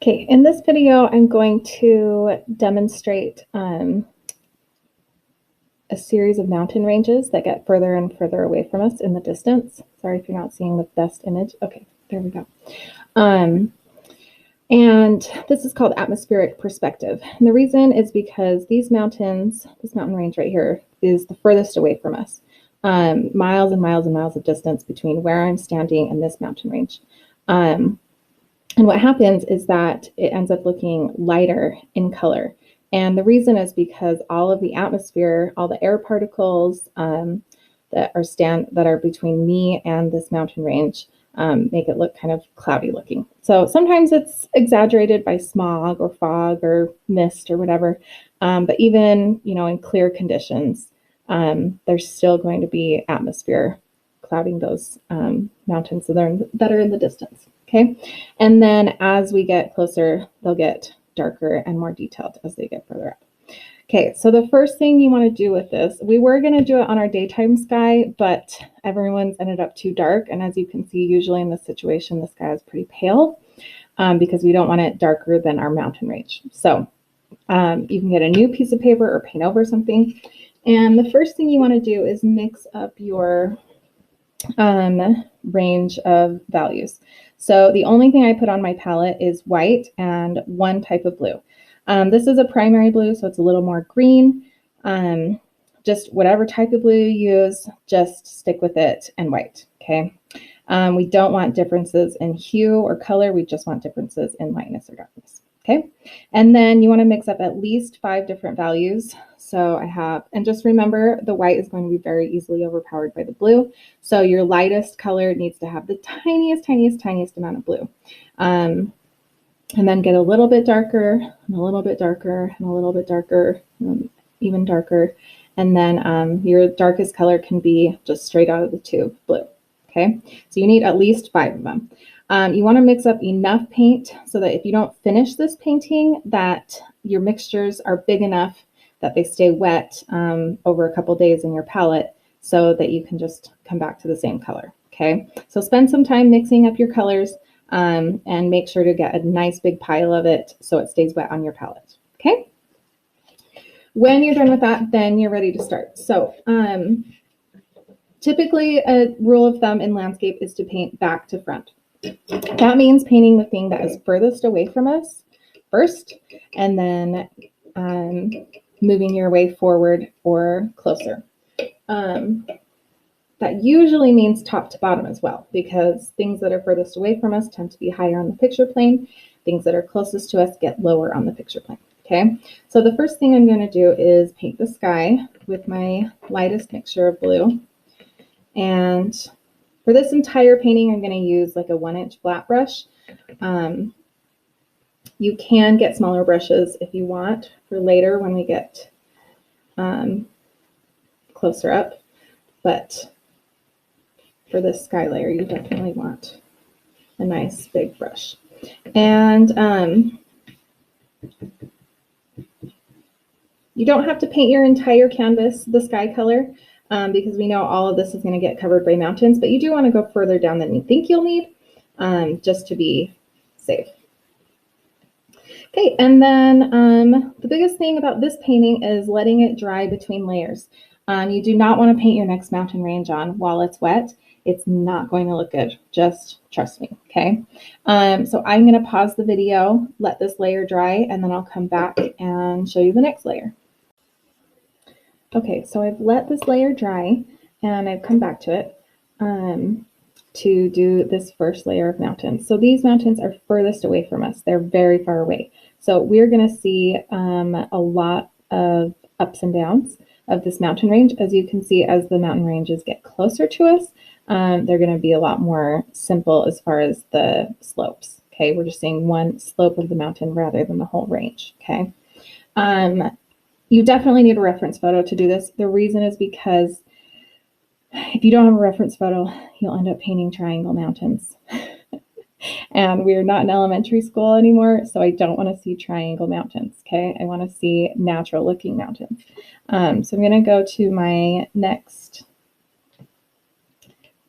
Okay, in this video, I'm going to demonstrate a series of mountain ranges that get further and further away from us in the distance. Sorry if you're not seeing the best image. Okay, there we go. And this is called atmospheric perspective. And the reason is because these mountains, this mountain range right here, is the furthest away from us. Miles and miles and miles of distance between where I'm standing and this mountain range. And what happens is that it ends up looking lighter in color. And the reason is because all of the atmosphere, all the air particles that are between me and this mountain range make it look kind of cloudy looking. So sometimes it's exaggerated by smog or fog or mist or whatever. But even, in clear conditions, there's still going to be atmosphere clouding those mountains that are in the distance. Okay, and then as we get closer, they'll get darker and more detailed as they get further up. Okay, so the first thing you want to do with this, we were going to do it on our daytime sky, but everyone's ended up too dark. And as you can see, usually in this situation, the sky is pretty pale because we don't want it darker than our mountain range. So you can get a new piece of paper or paint over something. And the first thing you want to do is mix up your range of values. So the only thing I put on my palette is white and one type of blue. This is a primary blue, so it's a little more green. Just whatever type of blue you use, just stick with it and white, okay? We don't want differences in hue or color. We just want differences in lightness or darkness, okay? And then you want to mix up at least 5 different values. So I have, and just remember, the white is going to be very easily overpowered by the blue. So your lightest color needs to have the tiniest, tiniest, tiniest amount of blue. And then get a little bit darker, and a little bit darker, and a little bit darker, and even darker. And then your darkest color can be just straight out of the tube, blue. Okay, so you need at least 5 of them. You want to mix up enough paint so that if you don't finish this painting, that your mixtures are big enough that they stay wet over a couple days in your palette so that you can just come back to the same color, okay? So spend some time mixing up your colors and make sure to get a nice big pile of it so it stays wet on your palette, okay? When you're done with that, then you're ready to start. So typically a rule of thumb in landscape is to paint back to front. That means painting the thing that is furthest away from us first, and then moving your way forward or closer. That usually means top to bottom as well, because things that are furthest away from us tend to be higher on the picture plane. Things that are closest to us get lower on the picture plane, okay? So the first thing I'm going to do is paint the sky with my lightest mixture of blue. And for this entire painting, I'm going to use like a 1-inch flat brush. You can get smaller brushes if you want for later when we get closer up, but for this sky layer, you definitely want a nice big brush. And you don't have to paint your entire canvas the sky color because we know all of this is going to get covered by mountains, but you do want to go further down than you think you'll need just to be safe. Okay, and then the biggest thing about this painting is letting it dry between layers. You do not want to paint your next mountain range on while it's wet. It's not going to look good. Just trust me, okay? So I'm going to pause the video, let this layer dry, and then I'll come back and show you the next layer. Okay, so I've let this layer dry, and I've come back to it to do this first layer of mountains. So these mountains are furthest away from us. They're very far away. So we're going to see a lot of ups and downs of this mountain range. As you can see, as the mountain ranges get closer to us, they're going to be a lot more simple as far as the slopes. Okay, we're just seeing one slope of the mountain rather than the whole range. Okay, you definitely need a reference photo to do this. The reason is because if you don't have a reference photo, you'll end up painting triangle mountains. And we're not in elementary school anymore, so I don't want to see triangle mountains, okay? I want to see natural looking mountains. So I'm going to go to my next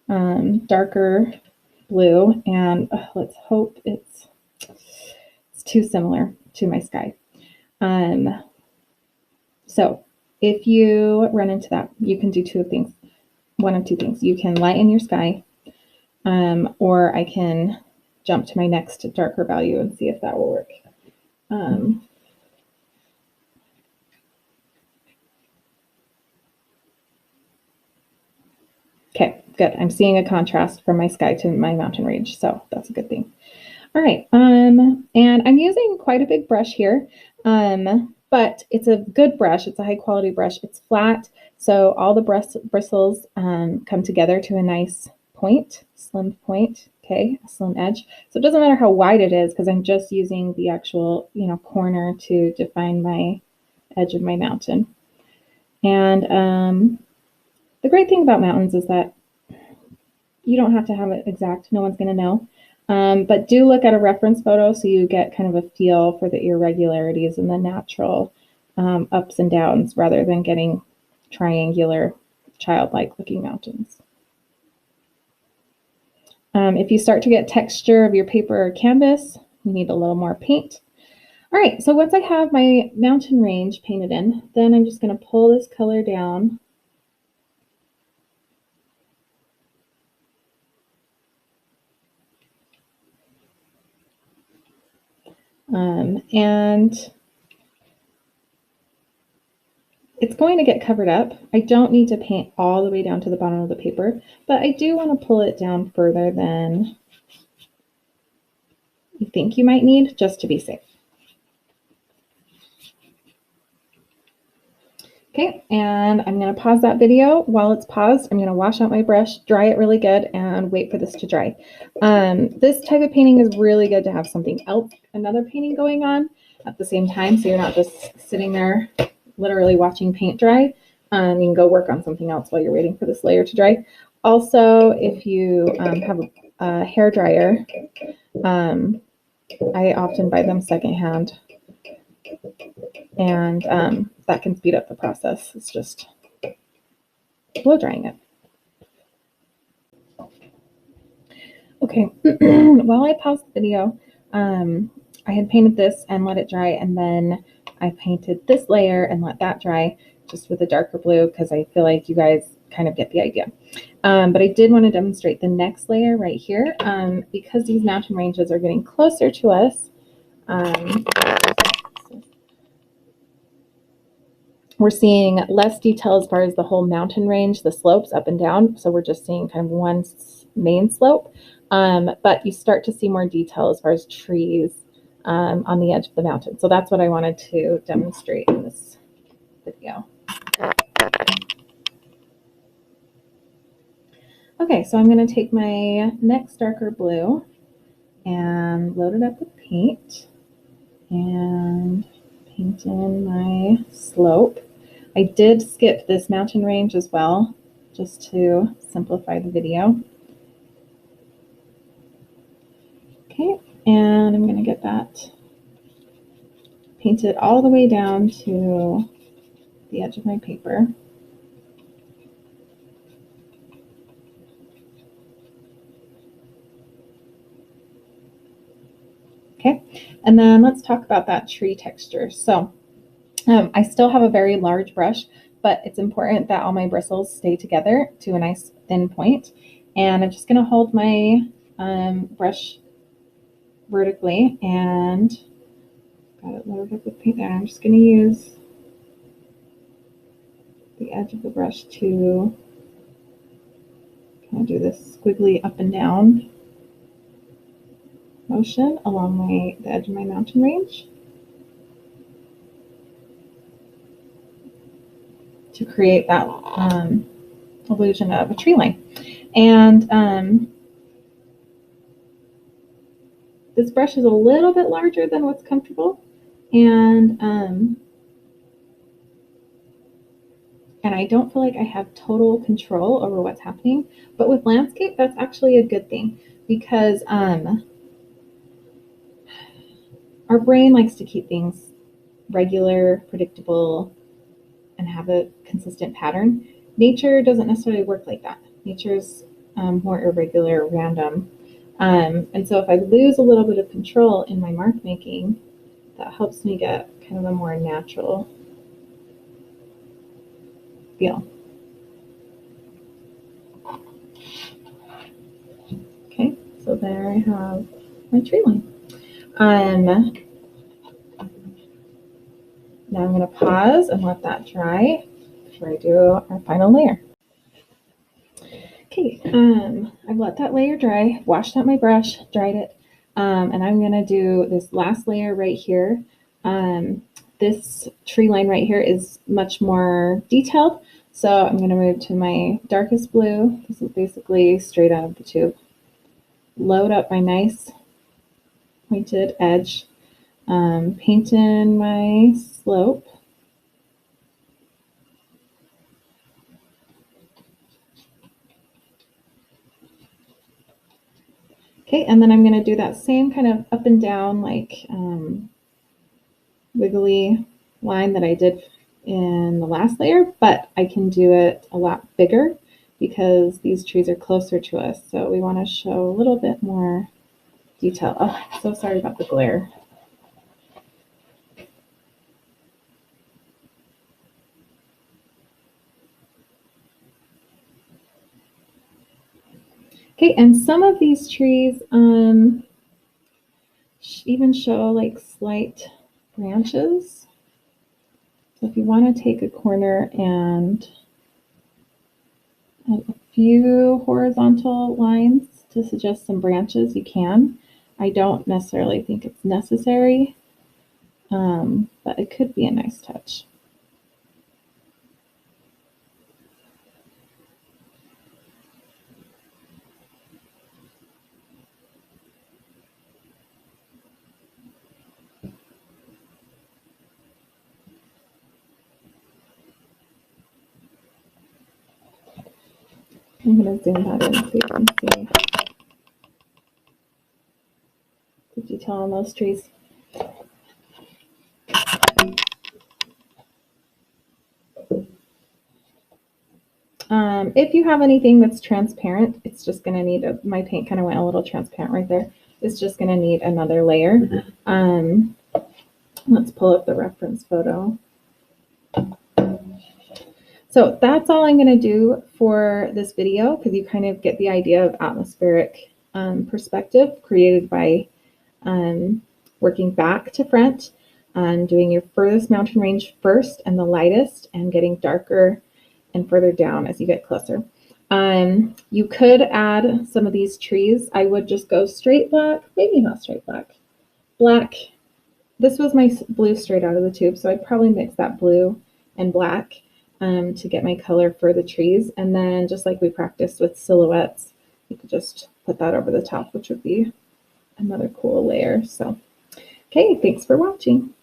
darker blue, and let's hope it's It's too similar to my sky. So if you run into that, you can do one of two things. You can lighten your sky, or I can jump to my next darker value and see if that will work. Okay, good. I'm seeing a contrast from my sky to my mountain range, so that's a good thing. All right, and I'm using quite a big brush here, but it's a good brush. It's a high quality brush. It's flat, so all the bristles come together to a nice point, slim point, okay, a slim edge. So it doesn't matter how wide it is because I'm just using the actual, corner to define my edge of my mountain. And the great thing about mountains is that you don't have to have it exact. No one's going to know. But do look at a reference photo so you get kind of a feel for the irregularities and the natural ups and downs rather than getting triangular, childlike looking mountains. If you start to get texture of your paper or canvas, you need a little more paint. All right, so once I have my mountain range painted in, then I'm just going to pull this color down. And it's going to get covered up. I don't need to paint all the way down to the bottom of the paper, but I do want to pull it down further than you think you might need, just to be safe. Okay, and I'm going to pause that video. While it's paused, I'm going to wash out my brush, dry it really good, and wait for this to dry. This type of painting is really good to have something else, another painting going on at the same time, so you're not just sitting there literally watching paint dry. You can go work on something else while you're waiting for this layer to dry. Also, if you have a hair dryer, I often buy them secondhand, and that can speed up the process. It's just blow drying it. Okay, while I paused the video, I had painted this and let it dry, and then I painted this layer and let that dry just with a darker blue because I feel like you guys kind of get the idea. But I did want to demonstrate the next layer right here because these mountain ranges are getting closer to us. We're seeing less detail as far as the whole mountain range, the slopes up and down. So we're just seeing kind of one main slope, but you start to see more detail as far as trees on the edge of the mountain. So that's what I wanted to demonstrate in this video. Okay, so I'm going to take my next darker blue and load it up with paint and paint in my slope. I did skip this mountain range as well, just to simplify the video. Okay, and I'm going to get that painted all the way down to the edge of my paper. Okay, and then let's talk about that tree texture. So I still have a very large brush, but it's important that all my bristles stay together to a nice thin point. And I'm just going to hold my brush vertically and got it loaded up with paint there. I'm just going to use the edge of the brush to kind of do this squiggly up and down motion along the edge of my mountain range to create that illusion of a tree line. And this brush is a little bit larger than what's comfortable, and I don't feel like I have total control over what's happening. But with landscape, that's actually a good thing because our brain likes to keep things regular, predictable, and have a consistent pattern. Nature doesn't necessarily work like that. Nature's more irregular, random. And so if I lose a little bit of control in my mark making, that helps me get kind of a more natural feel. Okay, so there I have my tree line. Now I'm going to pause and let that dry before I do our final layer. Okay, I've let that layer dry, washed out my brush, dried it, and I'm going to do this last layer right here. This tree line right here is much more detailed, so I'm going to move to my darkest blue. This is basically straight out of the tube. Load up my nice pointed edge, paint in my slope. Okay, and then I'm going to do that same kind of up and down, like wiggly line that I did in the last layer, but I can do it a lot bigger because these trees are closer to us. So we want to show a little bit more detail. Oh, so sorry about the glare. Okay, and some of these trees even show like slight branches. So if you want to take a corner and add a few horizontal lines to suggest some branches, you can. I don't necessarily think it's necessary, but it could be a nice touch. I'm going to zoom that in so you can see the detail on those trees. If you have anything that's transparent, it's just going to need, my paint kind of went a little transparent right there. It's just going to need another layer. Let's pull up the reference photo. So that's all I'm going to do for this video, because you kind of get the idea of atmospheric perspective created by working back to front and doing your furthest mountain range first and the lightest, and getting darker and further down as you get closer. You could add some of these trees. I would just go straight black, maybe not straight black. Black. This was my blue straight out of the tube, so I'd probably mix that blue and black to get my color for the trees. And then just like we practiced with silhouettes, you could just put that over the top, which would be another cool layer. So, okay, thanks for watching.